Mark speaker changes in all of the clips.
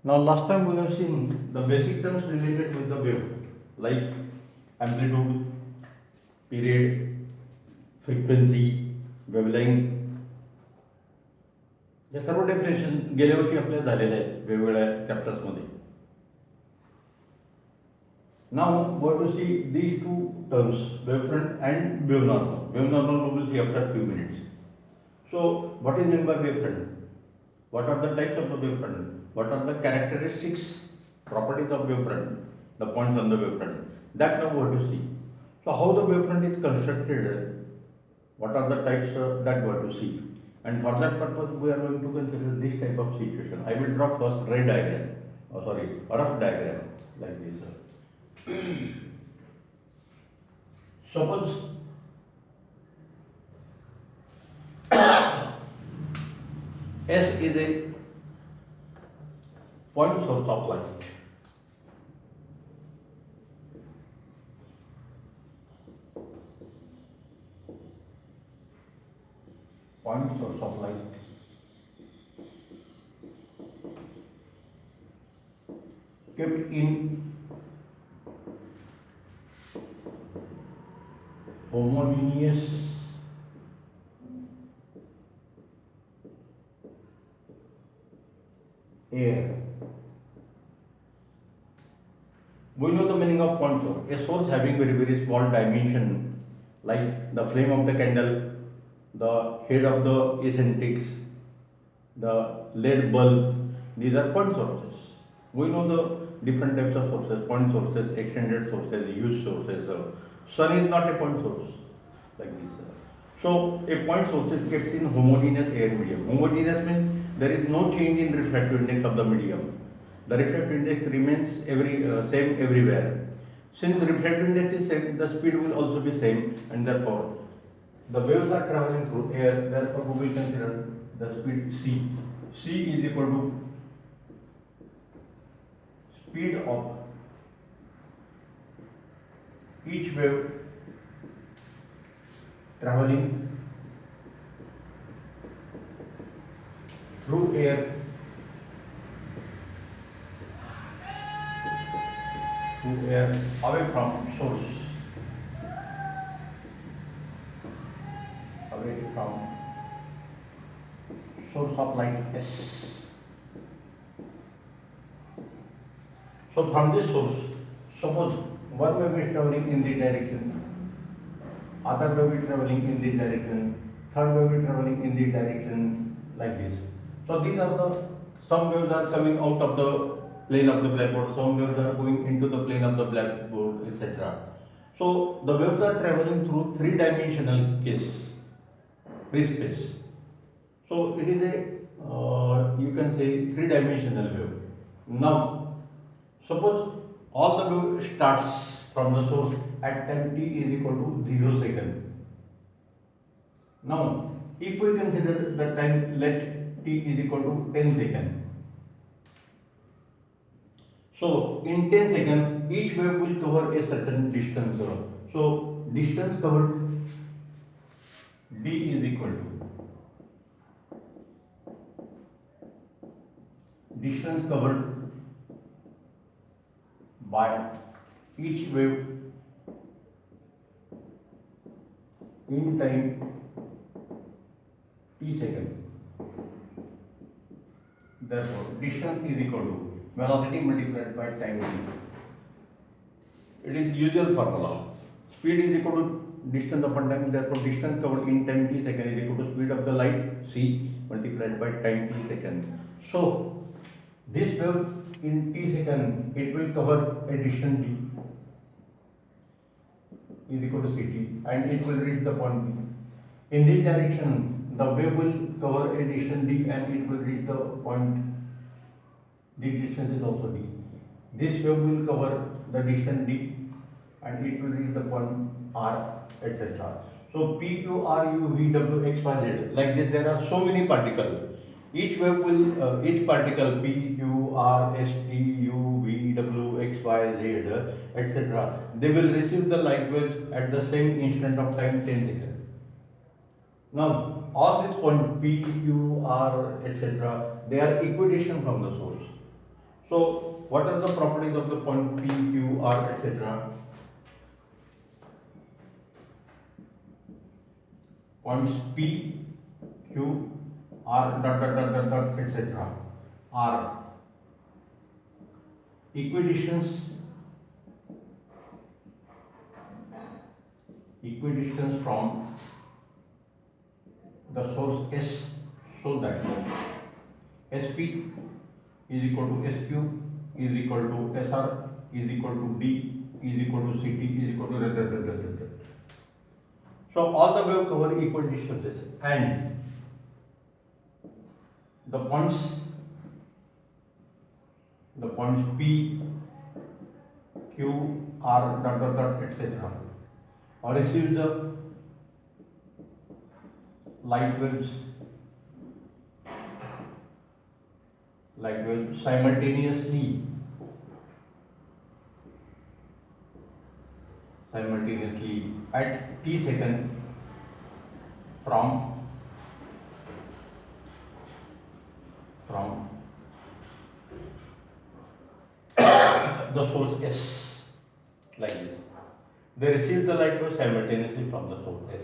Speaker 1: Now, last time we have seen the basic terms related with the wave, like amplitude, period, frequency, wavelength. या सर्व definition गेल्या वर्षी आपल्या झालेल्या आहेत वेगवेगळ्या चॅप्टर्समध्ये. Now we have to see these two terms, wavefront and wave normal. Wave normal we will see after a few minutes. So, what is meant by wavefront? What are the types of the wavefront? What are the characteristics, properties of wavefront? The points on the wavefront. That now we have to see. So, how the wavefront is constructed? What are the types that we have to see? And for that purpose, we are going to consider this type of situation. I will draw first ray diagram. Rough diagram like this. Suppose S is a point source of light. Point source of light. Kept in homogeneous air. We know the meaning of point source. A source having very small dimension, like the flame of the candle, the head of the eccentrics, the LED bulb. These are point sources. We know the different types of sources: point sources, extended sources, huge sources. Sun is not a point source like this. So a point source is kept in homogeneous air medium. Homogeneous means there is no change in refractive index of the medium. The refractive index remains same everywhere. Since the refractive index is same, the speed will also be same, and therefore the waves are traveling through air. Therefore, we will consider the speed c. C is equal to speed of each wave traveling through air away from source. Away from source of light S. So from this source, suppose one wave is traveling in this direction, other wave is traveling in this direction, third wave is traveling in this direction, like this. So these are some waves are coming out of the plane of the blackboard, some waves are going into the plane of the blackboard, etc. So the waves are traveling through three-dimensional free space. So it is a you can say three-dimensional wave. Now suppose all the wave starts from the source at time t is equal to 0 second. Now if we consider the time let t is equal to 10 second. So in 10 seconds each wave will cover a certain distance. So distance covered d is equal to distance covered by each wave in time t second. Therefore, distance is equal to velocity multiplied by time t. It is usual formula. Speed is equal to distance upon time. Therefore, distance covered in time t second is equal to speed of the light c multiplied by time t second. So this wave in t second, it will cover a distance d is equal to ct and it will reach the point b. In this direction, the wave will cover a distance d and it will reach the point. This distance is also d. This wave will cover the distance d and it will reach the point r, etc. So p, q, r, u, v, w, x, y, z. Like this, there are so many particles. Each wave will, each particle P, Q, R, S, T, U, V, W, X, Y, Z, etc. They will receive the light waves at the same instant of time 10 seconds. Now, all these points P, Q, R, etc. they are equidistant from the source. So what are the properties of the point P, Q, R, etc.? Points P, Q, R, etc. are equidistance from the source S, so that SP is equal to SQ is equal to SR is equal to D is equal to CT is equal to da. So all the wave cover equal distances, and the points P, Q, R, etc. or receive the light waves simultaneously at t second from the source S, like this. They receive the light wave simultaneously from the source S.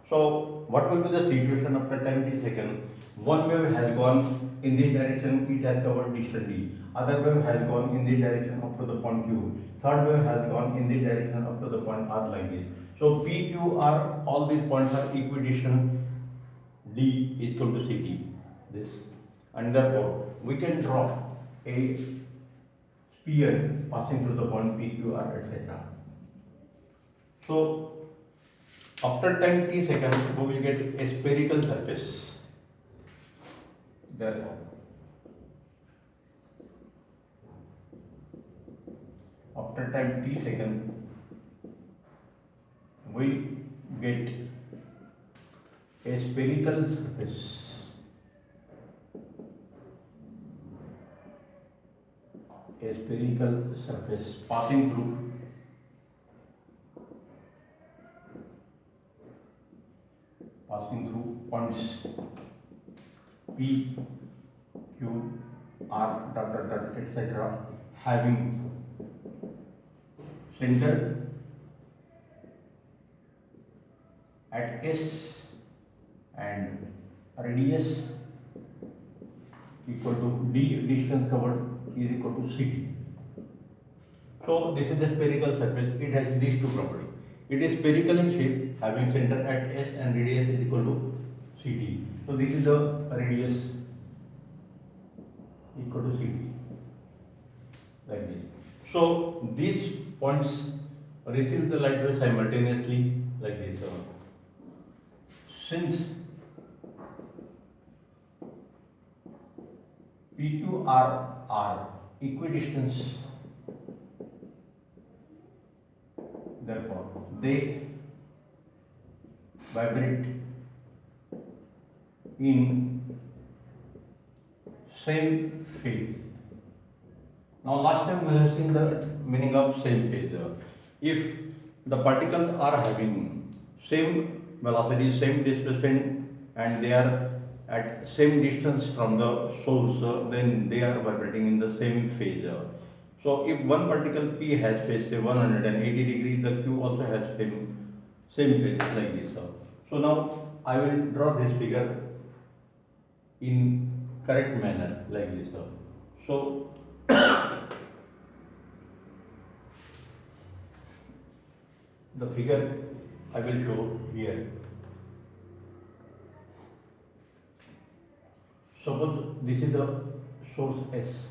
Speaker 1: So what will be the situation after time t second? One wave has gone in the direction it has covered distance d. Other wave has gone in the direction up to the point Q. Third wave has gone in the direction up to the point R, like this. So P, Q, R, all these points are equidistant. D is equal to CT. This, and therefore we can draw a sphere passing through the point P, Q, R, etc. So after time t seconds, we will get a spherical surface. Therefore, after time t second, we get a spherical surface. A spherical surface passing through points P, Q, R, etc. having center at S and radius equal to D, distance covered, is equal to CT. So this is the spherical surface. It has these two properties. It is spherical in shape, having center at S and radius is equal to CT. So this is the radius equal to CT, like this. So these points receive the light wave simultaneously, like this. Since PQR are equidistance, therefore they vibrate in same phase. Now last time we have seen the meaning of same phase. If the particles are having same velocity, same displacement, and they are at same distance from the source, then they are vibrating in the same phase. So if one particle P has phase say 180 degree, the Q also has same phase, like this. So now I will draw this figure in correct manner, like this. So the figure I will show here. Suppose this is the source S.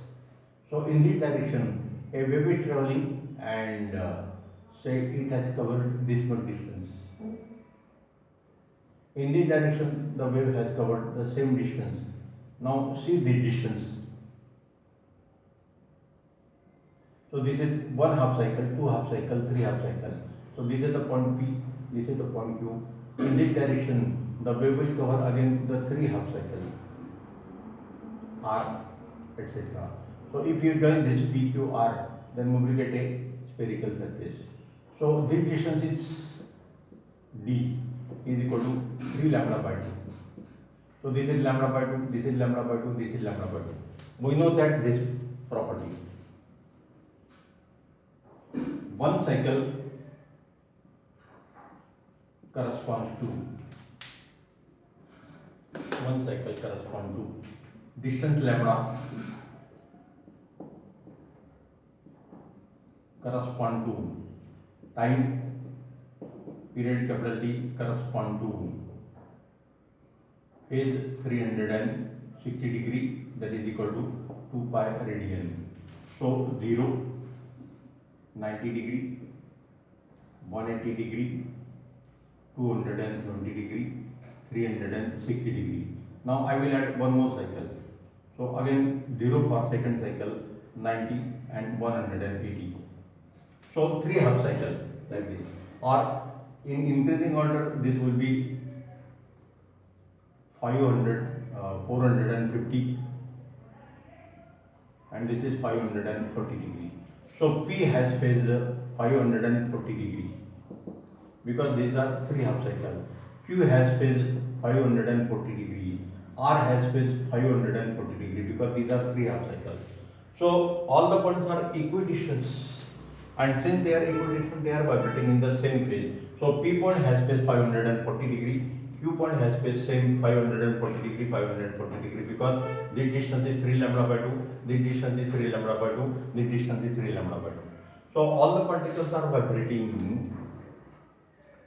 Speaker 1: So in this direction, a wave is traveling, and say it has covered this much distance. In this direction, the wave has covered the same distance. Now see this distance. So this is one half cycle, two half cycle, three half cycle. So this is the point P, this is the point Q. In this direction, the wave will cover again the three half cycle, R, etc. So if you join this PQR, then we will get a spherical surface. So this distance is D is equal to 3 lambda by 2. So this is lambda by 2, this is lambda by 2, this is lambda by 2. We know that this property. One cycle corresponds to distance lambda correspond to time period capital T correspond to phase 360 degree, that is equal to 2 pi radian. So 0, 90 degree, 180 degree, 270 degree, 360 degree. Now I will add one more cycle. So again 0 for second cycle, 90 and 180. So 3 half cycle like this, or in increasing order this will be 450, and this is 540 degree. So P has phase 540 degree because these are 3 half cycle. Q has phase 540 degree. R has phase 540 degree because these are 3 half cycles. So all the points are equidistant, and since they are equidistant, they are vibrating in the same phase. So P point has phase 540 degree, Q point has phase same 540 degree, 540 degree, because this distance is 3 lambda by 2, this distance is 3 lambda by 2, this distance is 3 lambda by 2. So all the particles are vibrating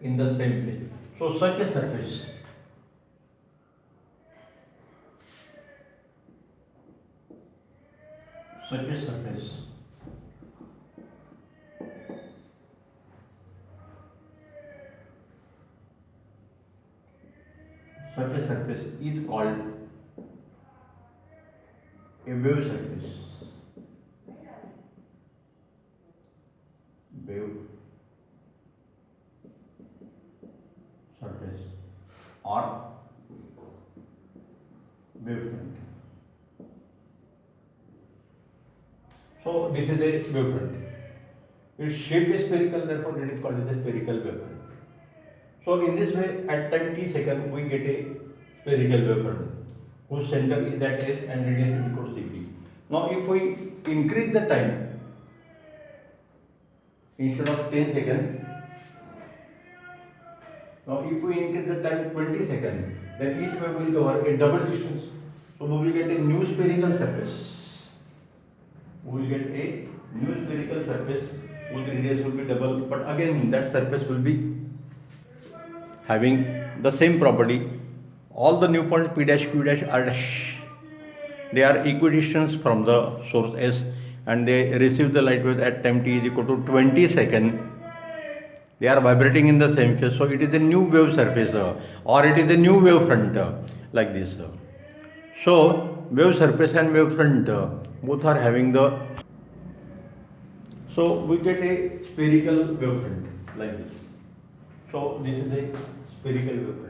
Speaker 1: in the same phase. So such a surface is called a wave surface. Wave surface or wavefront. So this is a wavefront. Its shape is spherical, therefore it is called as a spherical wavefront. So in this way, at time t second, we get a spherical wavefront whose center is at S and radius is equal to Cp. Now if we increase the time, instead of 10 seconds, now if we increase the time 20 seconds, then each wave will cover a double distance. So we will get a new spherical surface. We will get a new spherical surface whose radius will be double, but again that surface will be having the same property. All the new points P dash, Q dash, R dash, they are equidistant from the source S, and they receive the light wave at time t is equal to 20 seconds. They are vibrating in the same phase, so it is a new wave surface or it is a new wave front like this. So wave surface and wave front both are having the, so we get a spherical wave front like this. So this is a spherical wave front.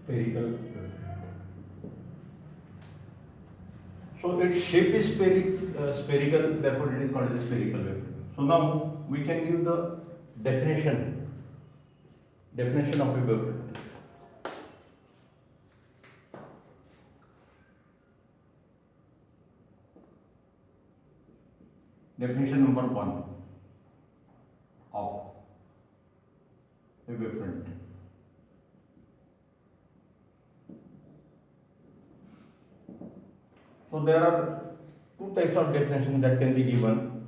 Speaker 1: Spherical wave front. So its shape is spherical, therefore it is called as a spherical wave front. So now we can give the definition of a wave front. Definition number 1 of a wave front. So there are two types of definition that can be given.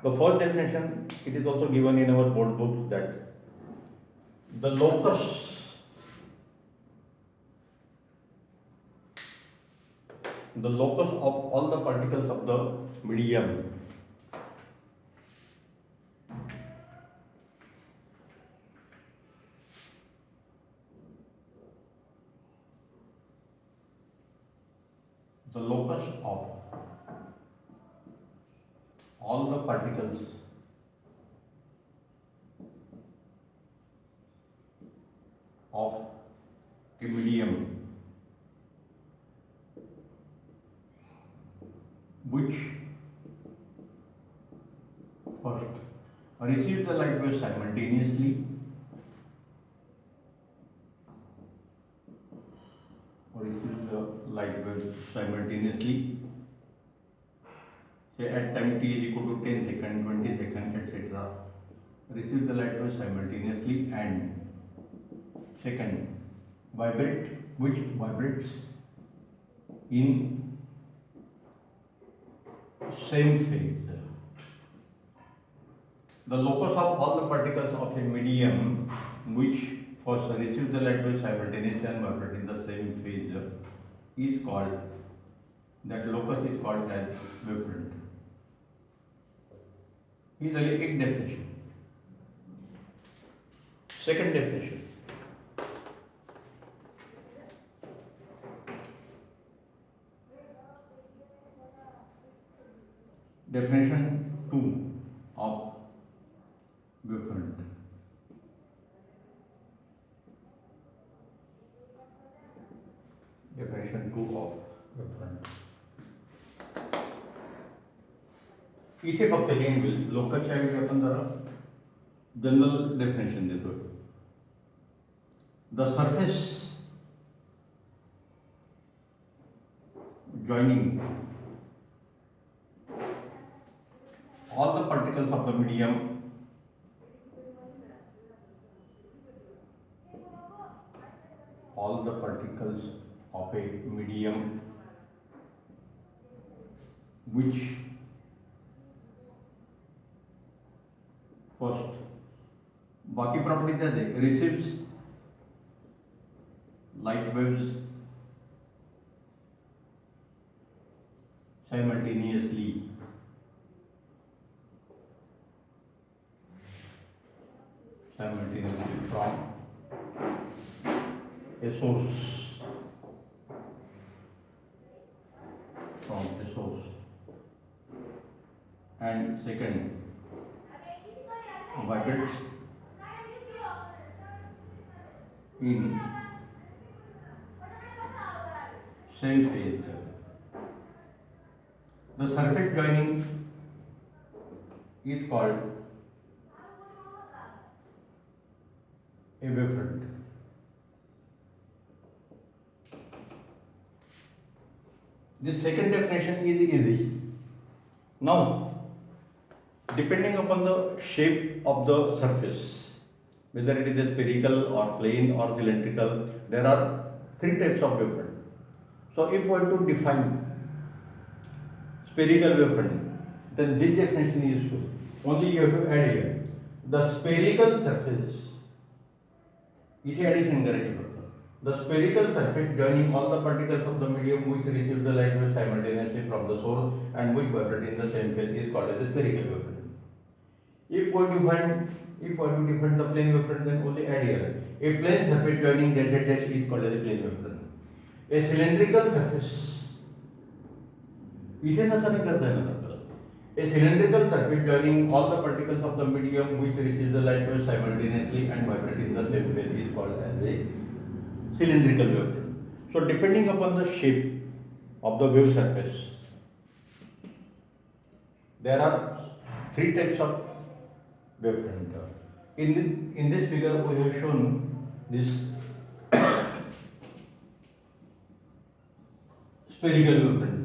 Speaker 1: The first definition, it is also given in our board book, that the locus of all the particles of the medium of a medium which first receives the light wave simultaneously say at time t is equal to 10 seconds, 20 seconds, etc. Receive the light wave simultaneously, and second which vibrates in same phase. The locus of all the particles of a medium which first receive the light wave simultaneously and vibrate in the same phase is called, that locus is called as wavefront. He is एक definition. Second definition. Definition 2 of wavefront. Definition 2 of wavefront. इथे फक्त हे होईल, लोकलच्या ऐवजी आपण जरा general definition देतोय. The surface joining all the particles of the medium which first बाकी property क्या है, receives light waves simultaneously from a source, and second vibrates in same phase. The surface joining is called a wavefront. This second definition is easy. Now, depending upon the shape of the surface, whether it is a spherical or plane or cylindrical, there are three types of wavefront. So, if we want to define spherical wavefront, then this definition is useful. Only you have to add here the spherical surface. इथे addition करायची फक्त. The spherical surface joining all the particles of the medium which receive the light wave simultaneously from the source and which vibrate in the same phase is called as a spherical wavefront. If we want to define the plane wavefront, then only add here a plane surface joining delta dash is called as a plane wavefront. A cylindrical surface, इथे तसं नाही करता येणार आपल्याला. A cylindrical surface joining all the particles of the medium which receive the light wave simultaneously and vibrate in the same phase is called as a cylindrical wavefront. So depending upon the shape of the wave surface, there are three types of wavefront. In this figure we have shown this spherical wavefront.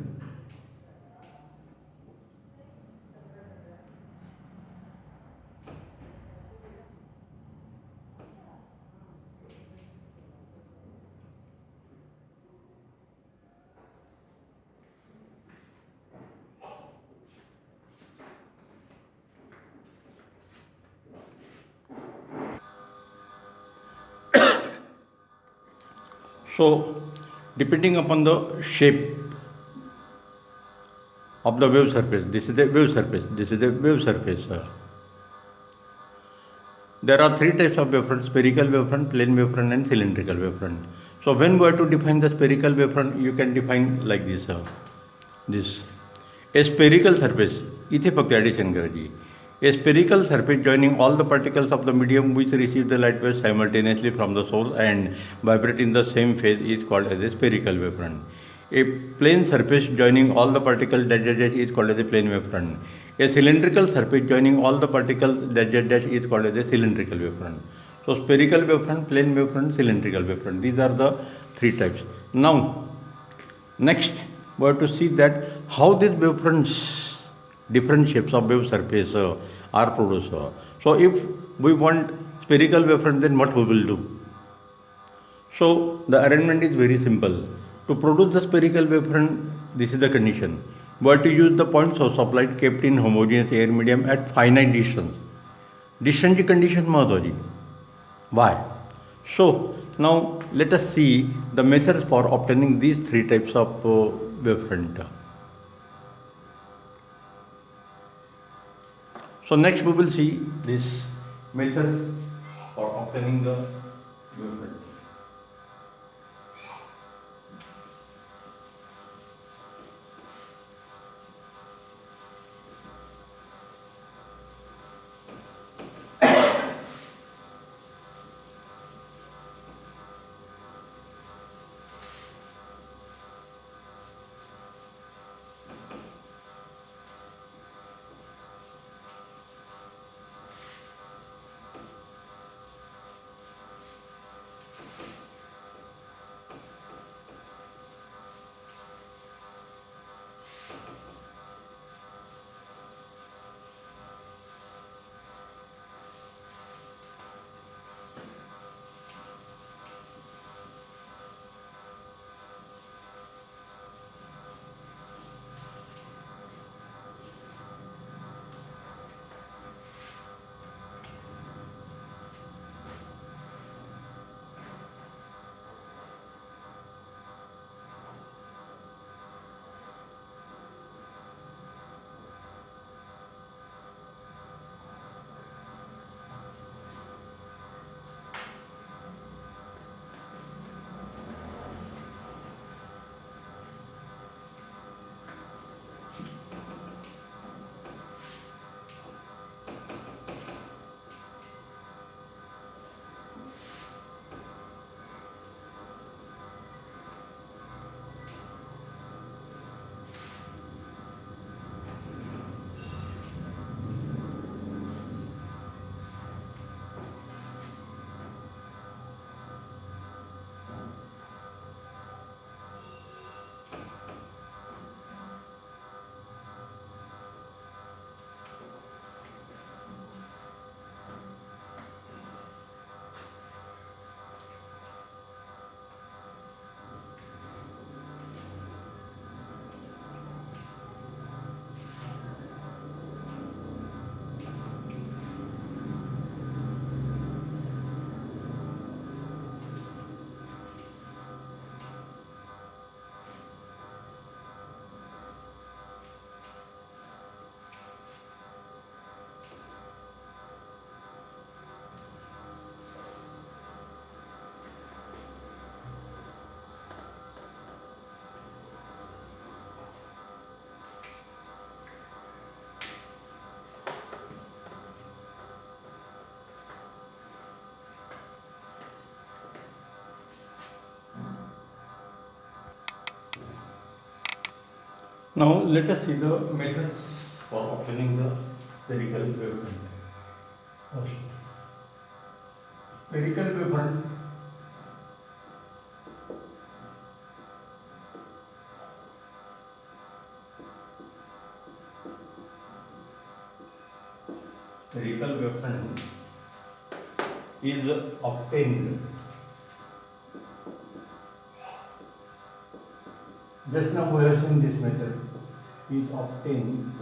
Speaker 1: So, depending upon the shape of the wave surface, this is the wave surface, this is the wave surface. There are three types of wavefront: spherical wavefront, plane wavefront, and cylindrical wavefront. So, when we are to define the spherical wavefront, you can define like this. A spherical surface, इथे फक्त addition करायची. A spherical surface joining all the particles of the medium which receive the light wave simultaneously from the source and vibrate in the same phase is called as a spherical wavefront. A plane surface joining all the particles dash dash dash is called as a plane wavefront. A cylindrical surface joining all the particles dash dash dash is called as a cylindrical wavefront. So spherical wavefront, plane wavefront, cylindrical wavefront. These are the three types. Now, next we have to see that how these wavefronts, different shapes of wave surface are produced. So if we want spherical wavefront, then what we will do? So the arrangement is very simple. To produce the spherical wavefront, this is the condition. We have to use the point source of light kept in homogeneous air medium at finite distance. Distance ची condition महत्वाची. Why? So now let us see the methods for obtaining these three types of wavefront. So next we will see this method for obtaining the wavefront. Now let us see the methods for obtaining the spherical wavefront. First, spherical wavefront spherical wavefront is obtained just now we have seen this method is obtained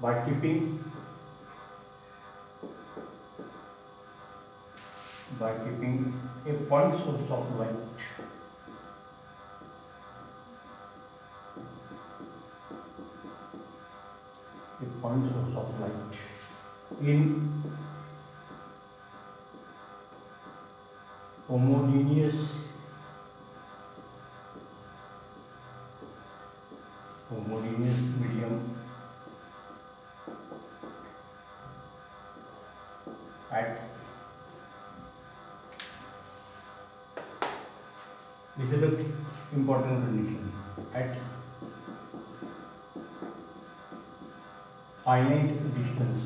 Speaker 1: by keeping a point source of light in homogeneous medium at This is the important condition. At finite distance,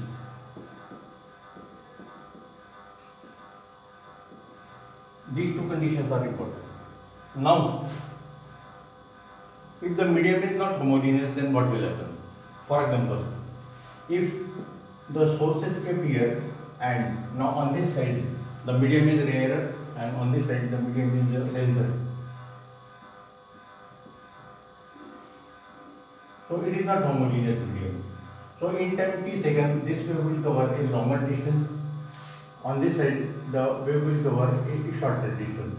Speaker 1: these two conditions are important. Now, if the medium is not homogeneous, then what will happen? For example, if the source is kept here and now on this side the medium is rarer and on this side the medium is denser. So it is not homogeneous medium. So in time t second this wave will cover a longer distance. On this side the wave will cover a shorter distance.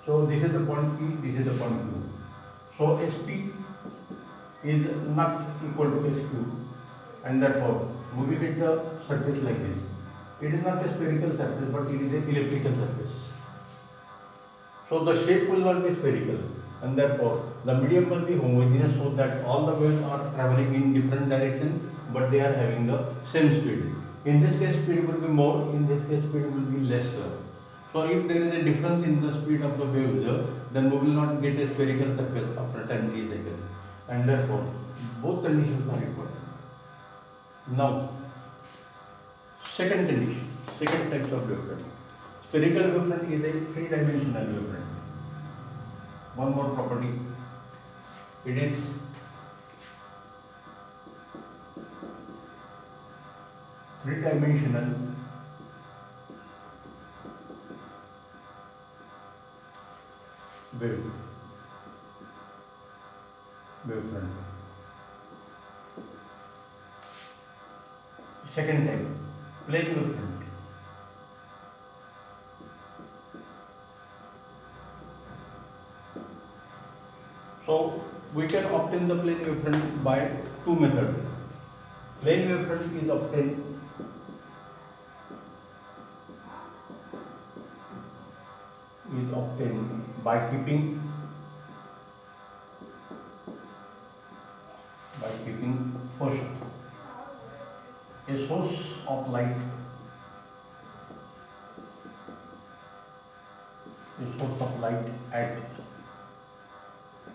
Speaker 1: So this is the point P, this is the point Q. So SP is not equal to SQ and therefore we will get the surface like this. It is not a spherical surface but it is an elliptical surface. So the shape will not be spherical and therefore the medium must be homogeneous so that all the waves are traveling in different directions but they are having the same speed. In this case speed will be more, in this case speed will be lesser. So if there is a difference in the speed of the waves, then we will not get a spherical surface after time t seconds and therefore both conditions are important. Now, second condition, second type of wavefront. Spherical wavefront is a three-dimensional wavefront. One more property, it is three-dimensional wavefront. Second type, plane wavefront. So we can obtain the plane wavefront by two methods. Plane wavefront is obtained by keeping first a source of light at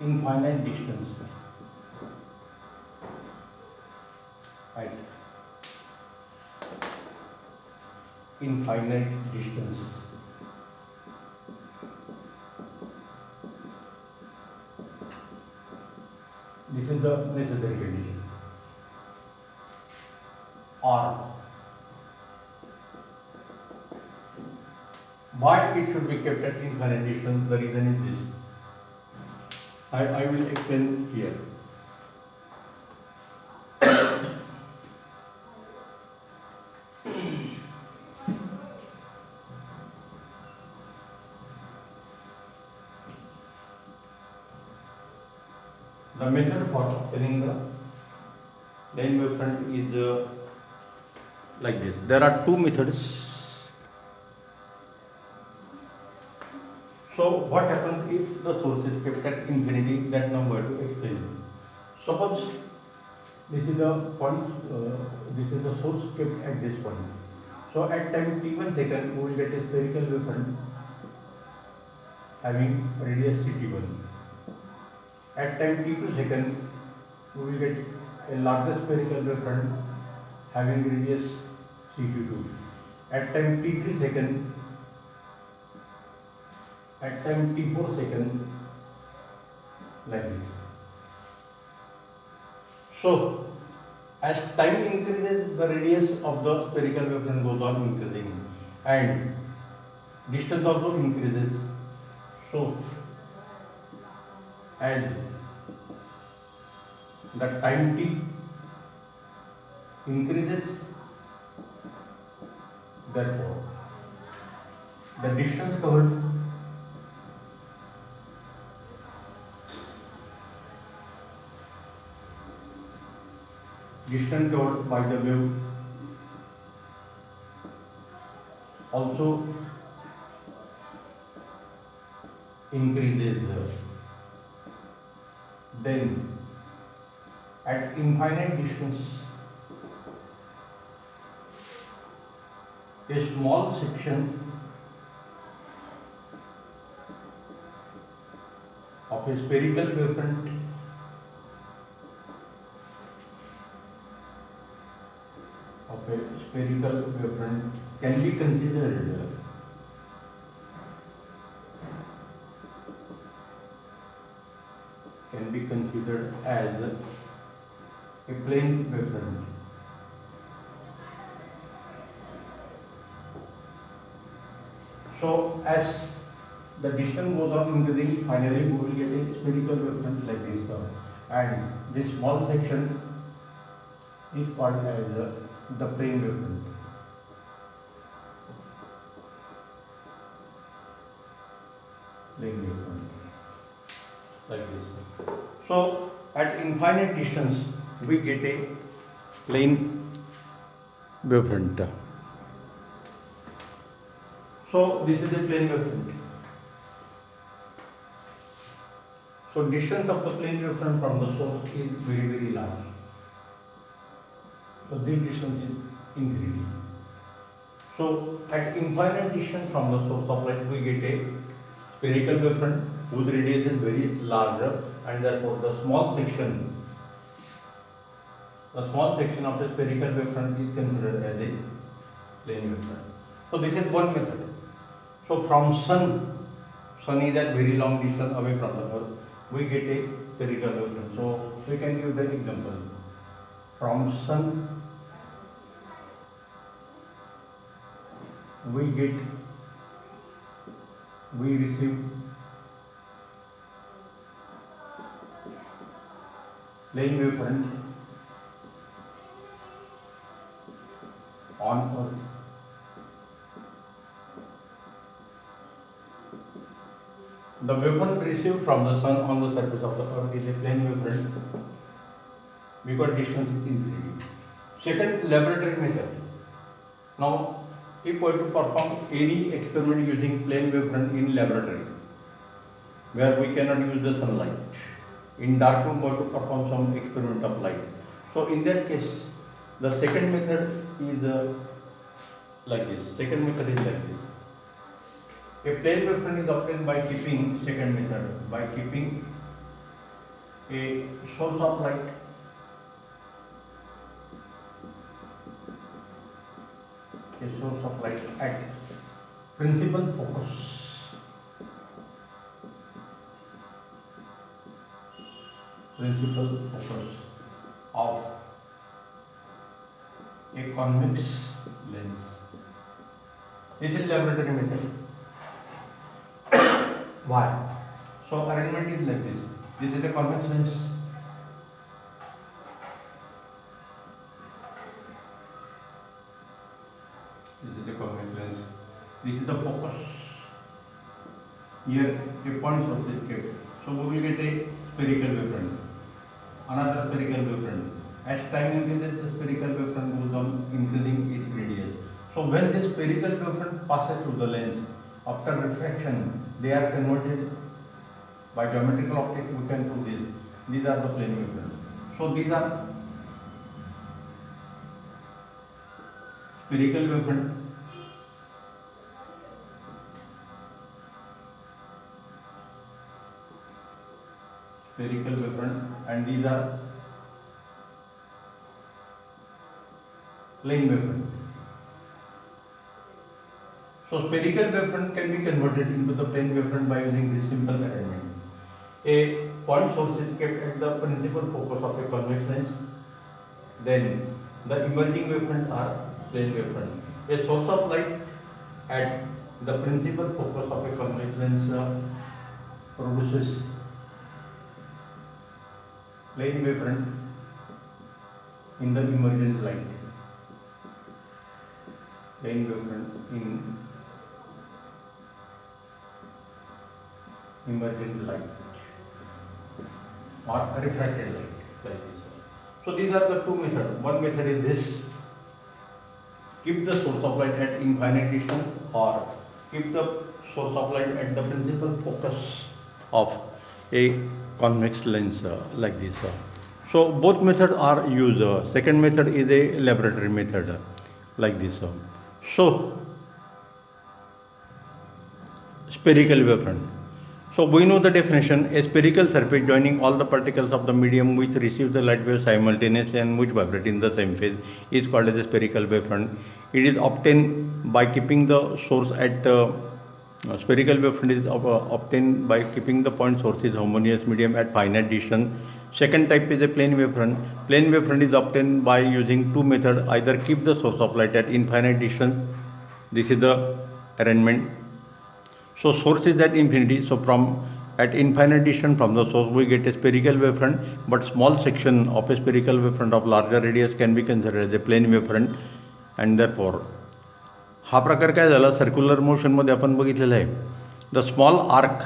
Speaker 1: infinite distance This is the necessary condition. Or why it should be kept at infinite distance? The reason is this. I will explain here. The method for obtaining the plane wavefront is like this. There are two methods. So what happens if the source is kept at infinity? That now I'm going to explain. Suppose this is the point, this is the source kept at this point. So at time t1 second, we will get a spherical wavefront having radius ct1. At time t2 second, we will get a larger spherical wavefront having radius ct2. At time t3 second, at time t4 second, like this. So, as time increases, the radius of the spherical wavefront goes on increasing and distance also increases. So, as the time t increases, therefore the distance covered by the wave also increases. Then at infinite distance, a small section of a spherical wavefront can be considered as a plane wavefront. So as the distance goes on increasing, finally we will get a spherical wavefront like this, and this small section is called as the plane wavefront. Like this. So at infinite distance we get a plane wavefront. So this is a plane wavefront. So distance of the plane wavefront from the source is very, very large. So this distance is increasing. So at infinite distance from the source of light we get a spherical wavefront whose radius is very larger, and therefore the small section of the spherical wavefront is considered as a plane wavefront. So this is one method. So from sun is at very long distance away from the earth, we get a spherical wavefront. So we can give the example. From sun we receive plane wavefront on earth. The wavefront received from the sun on the surface of the earth is a plane wavefront because distance is increasing. Second, laboratory method. Now, if we are to perform any experiment using plane wavefront in laboratory, where we cannot use the sunlight, in dark room we have to perform some experiment of light. So in that case, the second method is like this. Second method is like this. A plane wavefront is obtained by keeping, second method, by keeping a source of light at principal focus of a convex lens. This is laboratory method. Why? So arrangement is like this. This is a convex lens. This is the focus. Here a point source is kept. So we will get a spherical wavefront. Another spherical wavefront. As time increases, the spherical wavefront goes on increasing its radius. So when this spherical wavefront passes through the lens, after refraction, they are converted by geometrical optics. We can prove this. These are the plane wavefronts. So these are spherical wavefront. And these are plane wavefront. So spherical wavefront can be converted into the plane wavefront by using this simple arrangement. A point source is kept at the principal focus of a convex lens. Then the emerging wavefront are plane wavefront. A source of light at the principal focus of a convex lens produces plane wavefront in the emergent light. Plane wavefront in emergent light or refracted light, like this. So these are the two methods. One method is this: keep the source of light at infinite distance, or keep the source of light at the principal focus of a convex lens, like this. So both methods are used. Second method is a laboratory method, like this. So spherical wavefront. So we know the definition: a spherical surface joining all the particles of the medium which receives the light wave simultaneously and which vibrate in the same phase is called as a spherical wavefront. It is obtained by keeping the source at spherical wavefront is obtained by keeping the point source is homogeneous medium at finite distance. Second type is a plane wavefront. Plane wavefront is obtained by using two methods: either keep the source of light at infinite distance. This is the arrangement. So source is at infinity. So from at infinite distance from the source we get a spherical wavefront, but small section of a spherical wavefront of larger radius can be considered as a plane wavefront, and therefore हा प्रकार काय झाला, circular मोशनमध्ये आपण बघितलेला आहे. The small arc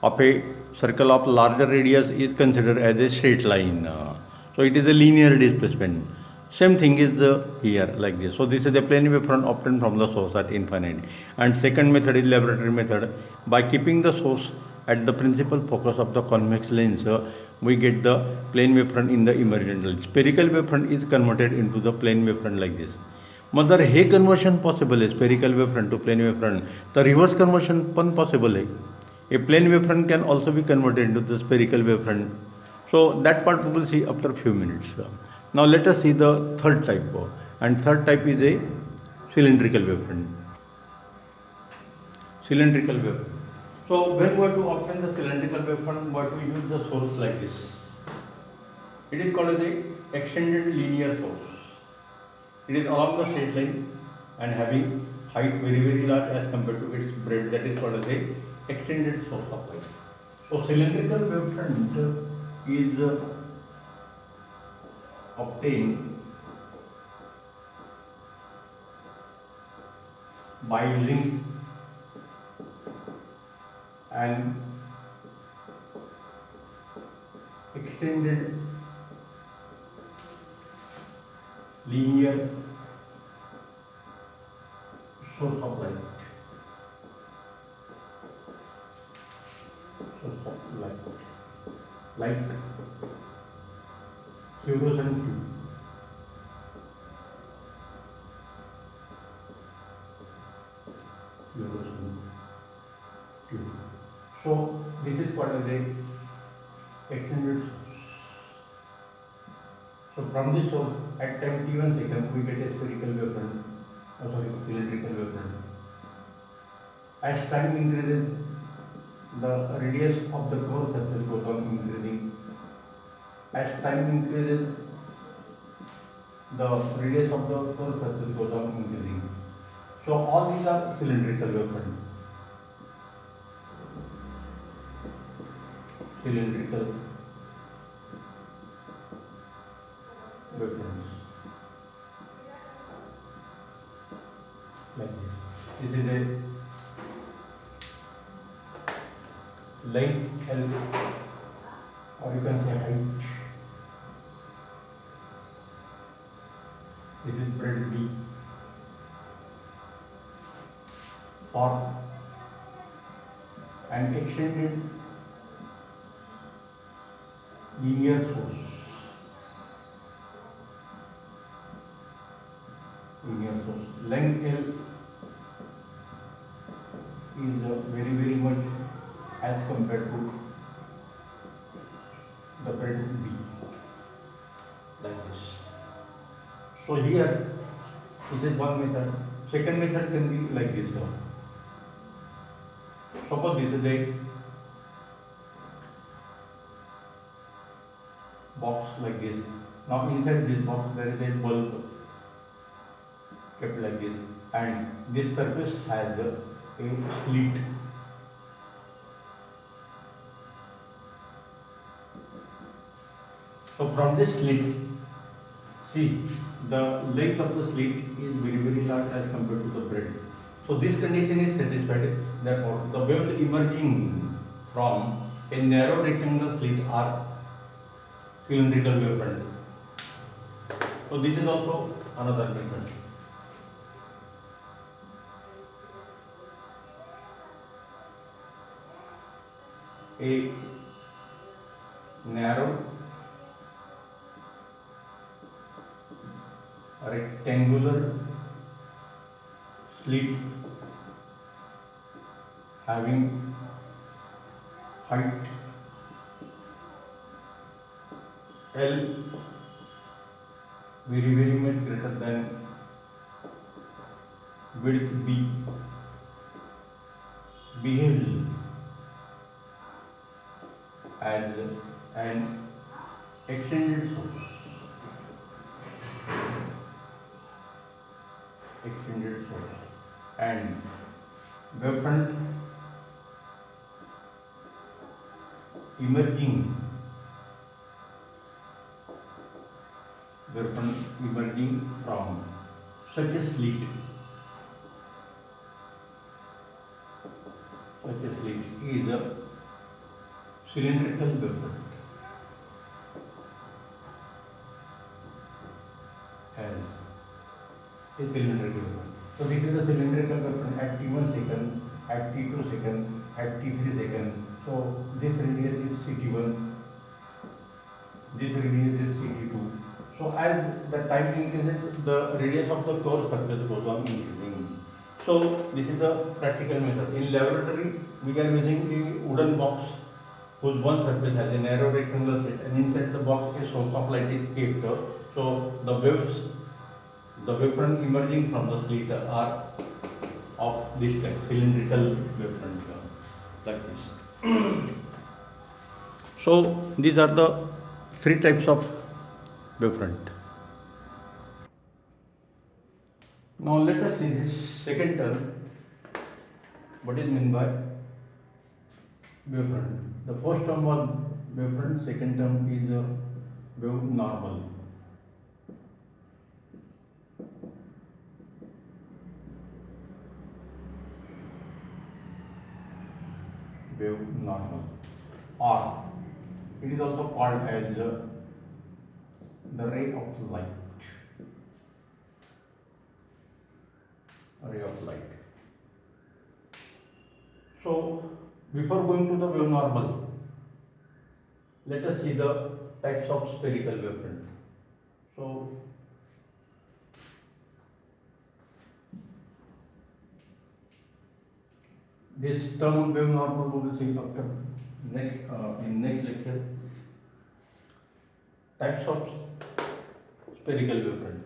Speaker 1: of a circle of larger radius is considered as a straight line. So it is a linear displacement. Same thing is here like this. So this is a plane wavefront obtained from the source at infinite. And second method is laboratory method. By keeping the source at the principal focus of the convex lens, we get the plane wavefront in the emergent lens. Spherical wavefront is converted into the plane wavefront like this. मग जर हे conversion possible आहे spherical wavefront to plane wavefront, तर reverse conversion पण possible आहे. A plane wavefront can also be converted to the spherical wavefront. So that part we will see after few minutes. Now let us see the third type, and third type is a cylindrical wavefront. Cylindrical wavefront. So when we are to obtain the cylindrical wavefront, we are to use the source like this. It is called as a extended linear source. It is along the straight line and having height very large as compared to its breadth. That is called as a extended source of light. So cylindrical wavefront is obtained by using an extended linear source of light. Like fluorescent tube. So this is called as a extended source. So from this source at time t1 second we get a spherical wavefront, cylindrical wavefront. As time increases, the radius of the curved surface goes on increasing. As time increases, the radius of the curved surface goes on increasing. So all these are cylindrical wavefronts. Cylindrical wavefronts like this. This is a length L, or you can say height. This is breadth B. For an extended linear source. Length L is very much as compared to the breadth B, like this. So here this is one method. Second method can be like this. Suppose this is a box like this. Now inside this box there is a bulb kept like this, and this surface has a slit. So from this slit, see the length of the slit is very large as compared to the breadth. So this condition is satisfied. Therefore, the waves emerging from a narrow rectangular slit are cylindrical wavefront. So this is also another method. A narrow rectangular slit having height L very much greater than width B behaves as an extended source. And wavefront emerging from such a slit is a cylindrical wavefront and a cylindrical wavefront. So this is the cylindrical wavefront at t1 second, at t2 second, at t3 second. So this radius is ct1, this radius is ct2. So as the time increases, the radius of the curved surface goes on increasing. So this is the practical method. In laboratory, we are using a wooden box whose one surface has a narrow rectangular slit, and inside the box a source of light is kept. So the wavefront emerging from the slit are of this type, cylindrical wavefront, like this. So these are the three types of wavefront. Now let us see this second term. What is meant by wavefront? The first term was wavefront, second term is wave normal. Wave normal, or it is also called as the ray of light. Ray of light. So before going to the wave normal, let us see the types of spherical wavefront. So this term wave normal we will see after in next lecture. Types of spherical wavefront.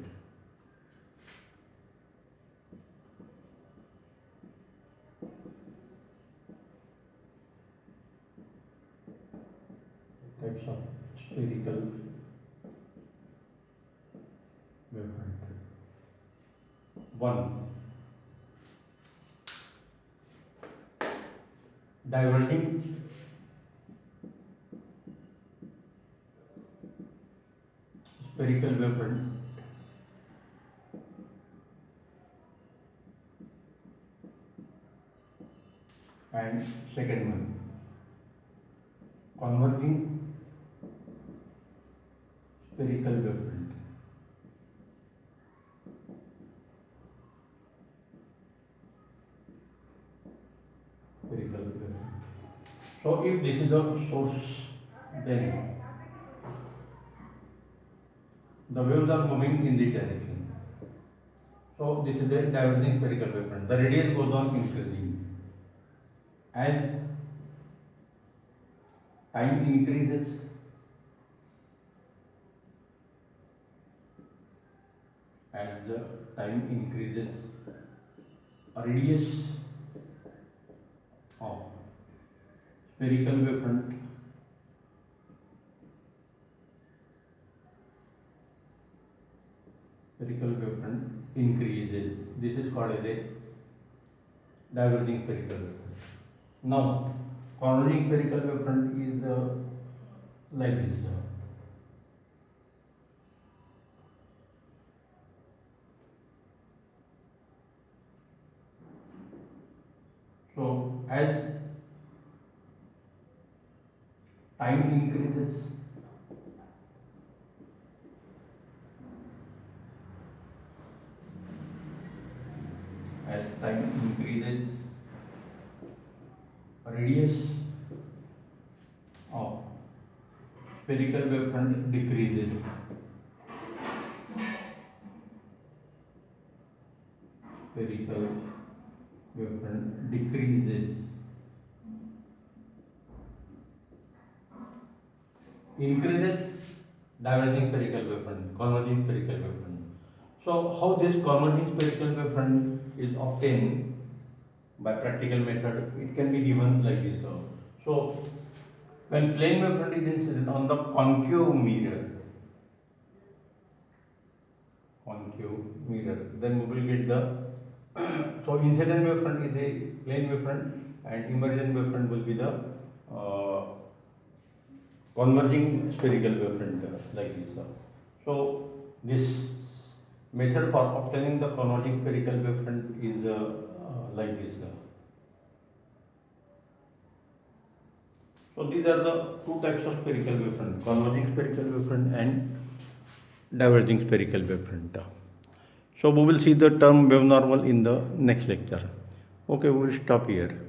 Speaker 1: Types of spherical wavefront. 1. Diverging spherical wavefront. And second one, converging spherical wavefront. So if this is the source, then the waves are moving in this direction. So this is the diverging spherical wavefront. The radius goes on increasing. As time increases, radius of spherical wavefront increases. This is called as a diverging spherical wavefront. Now, converging spherical wavefront is like this. So, as time increases, radius of spherical wavefront decreases. Spherical wavefront decreases. increases diverging spherical wavefront, converging spherical wavefront. So how this converging spherical wavefront is obtained by practical method? It can be given like this. So when plane wavefront is incident on the concave mirror, then we will get the so incident wavefront is a plane wavefront and emergent wavefront will be the uh, converging spherical wavefront like this. So this method for obtaining the converging spherical wavefront is like this. So these are the two types of spherical wavefront: converging spherical wavefront and diverging spherical wavefront. So we will see the term wave normal in the next lecture. Okay, we will stop here.